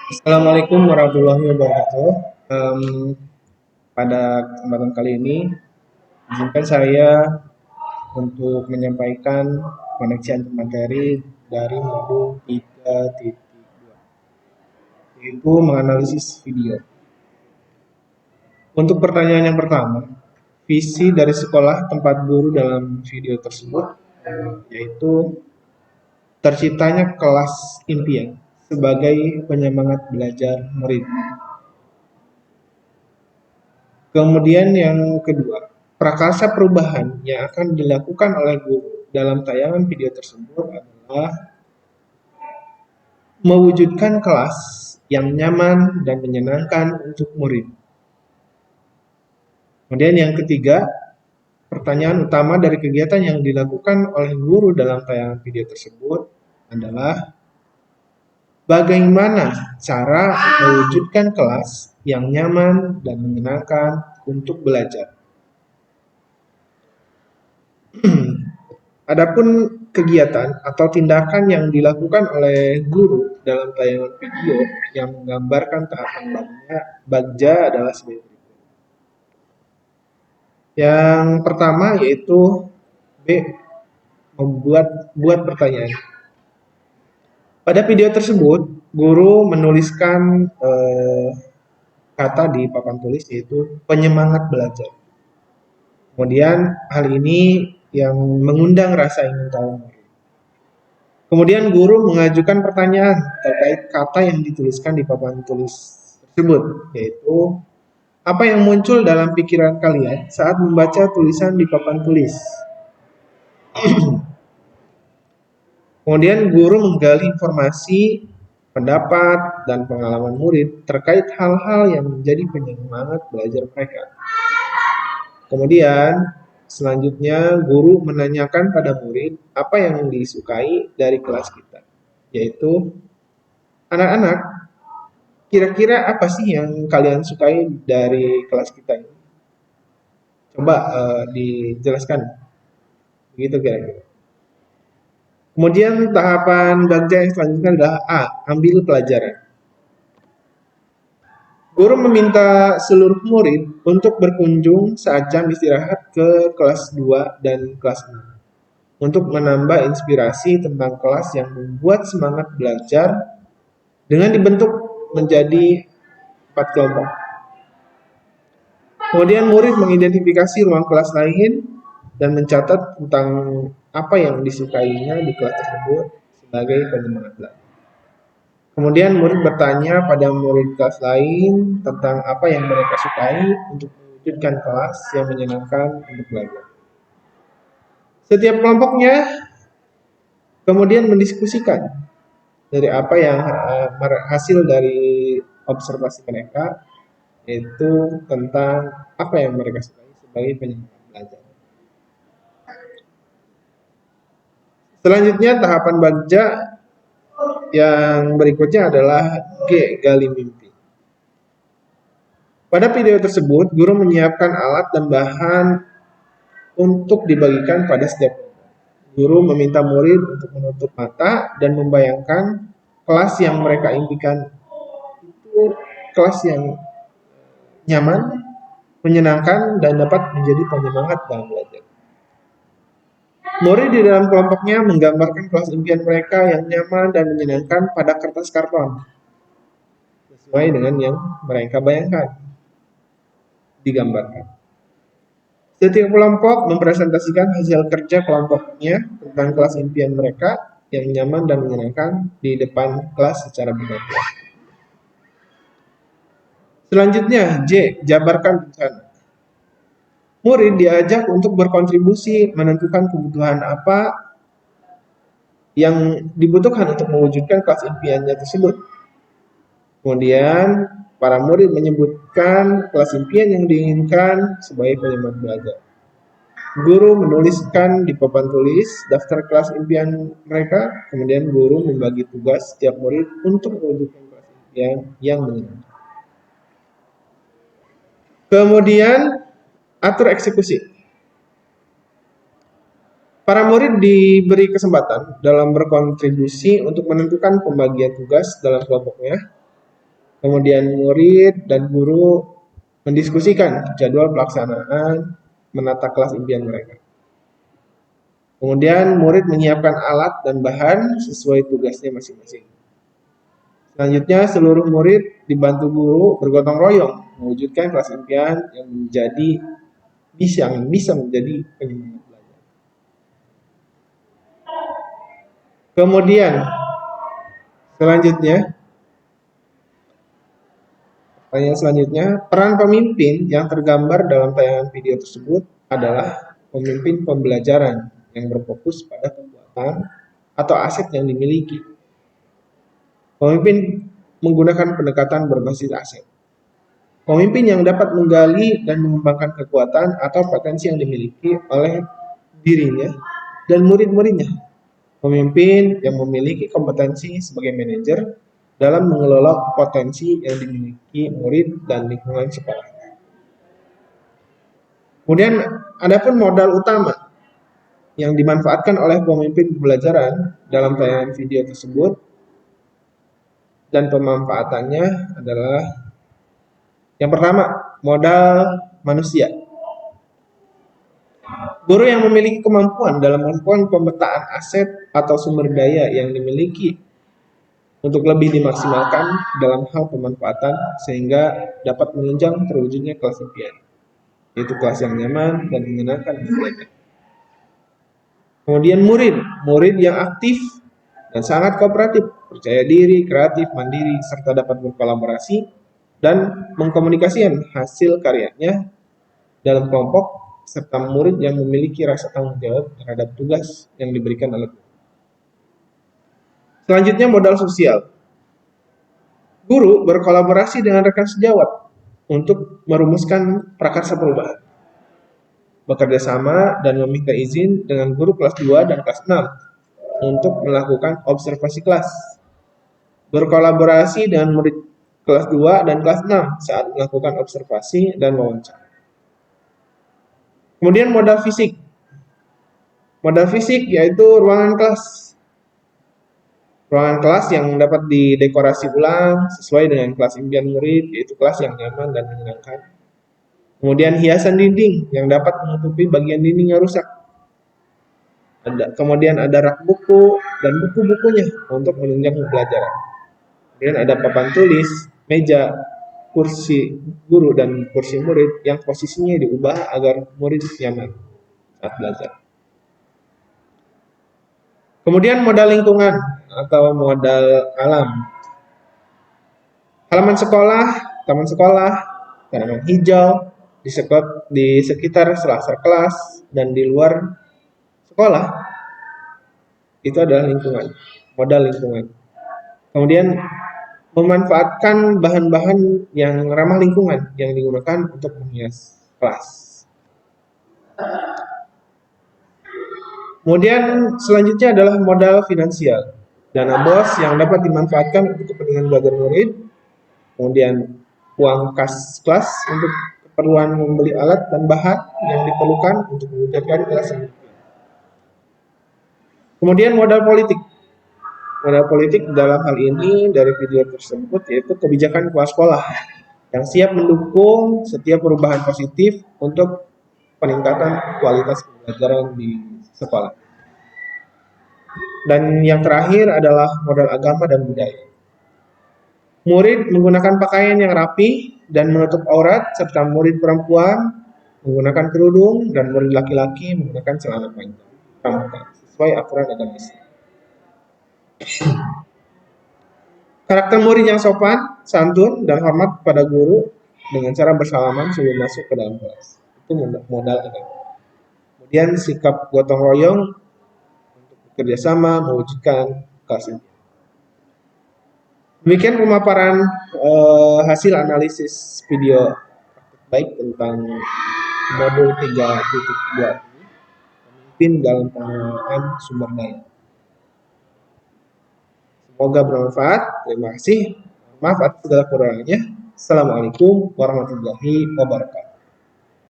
Assalamualaikum warahmatullahi wabarakatuh. Em, Pada kesempatan kali ini, izinkan saya untuk menyampaikan penyajian materi dari modul 3.2, yaitu menganalisis video. Untuk pertanyaan yang pertama, visi dari sekolah tempat guru dalam video tersebut, yaitu terciptanya kelas impian sebagai penyemangat belajar murid. Kemudian yang kedua, prakarsa perubahan yang akan dilakukan oleh guru dalam tayangan video tersebut adalah mewujudkan kelas yang nyaman dan menyenangkan untuk murid. Kemudian yang ketiga, pertanyaan utama dari kegiatan yang dilakukan oleh guru dalam tayangan video tersebut adalah bagaimana cara mewujudkan kelas yang nyaman dan menyenangkan untuk belajar. Adapun kegiatan atau tindakan yang dilakukan oleh guru dalam tayangan video yang menggambarkan tahapan bagja adalah sebagai berikut. Yang pertama yaitu B. Buat pertanyaan. Pada video tersebut, guru menuliskan kata di papan tulis yaitu penyemangat belajar. Kemudian hal ini yang mengundang rasa ingin tahu. Kemudian guru mengajukan pertanyaan terkait kata yang dituliskan di papan tulis tersebut, yaitu apa yang muncul dalam pikiran kalian saat membaca tulisan di papan tulis. Kemudian guru menggali informasi, pendapat, dan pengalaman murid terkait hal-hal yang menjadi penyemangat belajar mereka. Kemudian selanjutnya guru menanyakan pada murid apa yang disukai dari kelas kita, yaitu anak-anak, kira-kira apa sih yang kalian sukai dari kelas kita ini? Coba dijelaskan. Begitu kira-kira. Kemudian tahapan bagja yang selanjutnya adalah A. Ambil pelajaran. Guru meminta seluruh murid untuk berkunjung saat jam istirahat ke kelas 2 dan kelas 6 untuk menambah inspirasi tentang kelas yang membuat semangat belajar dengan dibentuk menjadi 4 kelompok. Kemudian murid mengidentifikasi ruang kelas lain dan mencatat tentang apa yang disukainya di kelas tersebut sebagai penyemangat belajar. Kemudian murid bertanya pada murid kelas lain tentang apa yang mereka sukai untuk mewujudkan kelas yang menyenangkan untuk belajar. Setiap kelompoknya kemudian mendiskusikan dari apa yang hasil dari observasi mereka, yaitu tentang apa yang mereka sukai sebagai penyemangat belajar. Selanjutnya tahapan bagja yang berikutnya adalah G. Gali mimpi. Pada video tersebut, guru menyiapkan alat dan bahan untuk dibagikan pada setiap kelompok. Guru meminta murid untuk menutup mata dan membayangkan kelas yang mereka impikan itu kelas yang nyaman, menyenangkan, dan dapat menjadi penyemangat dalam belajar. Murid di dalam kelompoknya menggambarkan kelas impian mereka yang nyaman dan menyenangkan pada kertas karton, sesuai dengan yang mereka bayangkan, digambarkan. Setiap kelompok mempresentasikan hasil kerja kelompoknya tentang kelas impian mereka yang nyaman dan menyenangkan di depan kelas secara bergantian. Selanjutnya, J. Jabarkan rencana. Murid diajak untuk berkontribusi menentukan kebutuhan apa yang dibutuhkan untuk mewujudkan kelas impiannya tersebut. Kemudian, para murid menyebutkan kelas impian yang diinginkan sebagai penyemangat belajar. Guru menuliskan di papan tulis daftar kelas impian mereka, kemudian guru membagi tugas setiap murid untuk mewujudkan kelas impian yang menyenangkan. Kemudian, atur eksekusi. Para murid diberi kesempatan dalam berkontribusi untuk menentukan pembagian tugas dalam kelompoknya. Kemudian murid dan guru mendiskusikan jadwal pelaksanaan menata kelas impian mereka. Kemudian murid menyiapkan alat dan bahan sesuai tugasnya masing-masing. Selanjutnya seluruh murid dibantu guru bergotong royong mewujudkan kelas impian yang bisa menjadi penyemangat belajar. Kemudian pertanyaan selanjutnya, peran pemimpin yang tergambar dalam tayangan video tersebut adalah pemimpin pembelajaran yang berfokus pada kekuatan atau aset yang dimiliki. Pemimpin menggunakan pendekatan berbasis aset. Pemimpin yang dapat menggali dan mengembangkan kekuatan atau potensi yang dimiliki oleh dirinya dan murid-muridnya. Pemimpin yang memiliki kompetensi sebagai manajer dalam mengelola potensi yang dimiliki murid dan lingkungan sekolah. Kemudian, adapun modal utama yang dimanfaatkan oleh pemimpin pembelajaran dalam tayangan video tersebut dan pemanfaatannya adalah yang pertama, modal manusia. Guru yang memiliki kemampuan dalam melakukan pemetaan aset atau sumber daya yang dimiliki untuk lebih dimaksimalkan dalam hal pemanfaatan sehingga dapat menunjang terwujudnya kelas impian, yaitu kelas yang nyaman dan menyenangkan belajar. Kemudian murid yang aktif dan sangat kooperatif, percaya diri, kreatif, mandiri, serta dapat berkolaborasi dan mengkomunikasikan hasil karyanya dalam kelompok, serta murid yang memiliki rasa tanggung jawab terhadap tugas yang diberikan oleh guru. Selanjutnya modal sosial. Guru berkolaborasi dengan rekan sejawat untuk merumuskan prakarsa perubahan. Bekerja sama dan meminta izin dengan guru kelas 2 dan kelas 6 untuk melakukan observasi kelas. Berkolaborasi dengan murid kelas 2 dan kelas 6 saat melakukan observasi dan wawancara. Kemudian modal fisik. Modal fisik yaitu ruangan kelas. Ruangan kelas yang dapat didekorasi ulang sesuai dengan kelas impian murid, yaitu kelas yang nyaman dan menyenangkan. Kemudian hiasan dinding yang dapat menutupi bagian dinding yang rusak. Kemudian ada rak buku dan buku-bukunya untuk menunjang pembelajaran. Kemudian ada papan tulis, meja, kursi guru dan kursi murid yang posisinya diubah agar murid nyaman saat belajar. Kemudian modal lingkungan atau modal alam. Halaman sekolah, taman sekolah, tanaman hijau di sekitar selasar kelas dan di luar sekolah itu adalah lingkungan, modal lingkungan. Kemudian memanfaatkan bahan-bahan yang ramah lingkungan yang digunakan untuk menghias kelas. Kemudian selanjutnya adalah modal finansial. Dana BOS yang dapat dimanfaatkan untuk kepentingan belajar murid. Kemudian uang kas kelas untuk keperluan membeli alat dan bahan yang diperlukan untuk mewujudkan kelas ini. Kemudian modal politik. Modal politik dalam hal ini dari video tersebut yaitu kebijakan kepala sekolah yang siap mendukung setiap perubahan positif untuk peningkatan kualitas pembelajaran di sekolah. Dan yang terakhir adalah modal agama dan budaya. Murid menggunakan pakaian yang rapi dan menutup aurat, serta murid perempuan menggunakan kerudung dan murid laki-laki menggunakan celana panjang pramuka sesuai aturan agama Islam. Karakter murid yang sopan, santun, dan hormat kepada guru dengan cara bersalaman sebelum masuk ke dalam kelas. Itu modal agama. Kemudian sikap gotong royong untuk bekerja sama mewujudkan kelas impian. Demikian pemaparan hasil analisis video baik tentang modul 3.2 ini, pemimpin dalam pengelolaan sumber daya. Semoga bermanfaat. Terima kasih. Maaf atas segala kekurangannya. Assalamualaikum warahmatullahi wabarakatuh.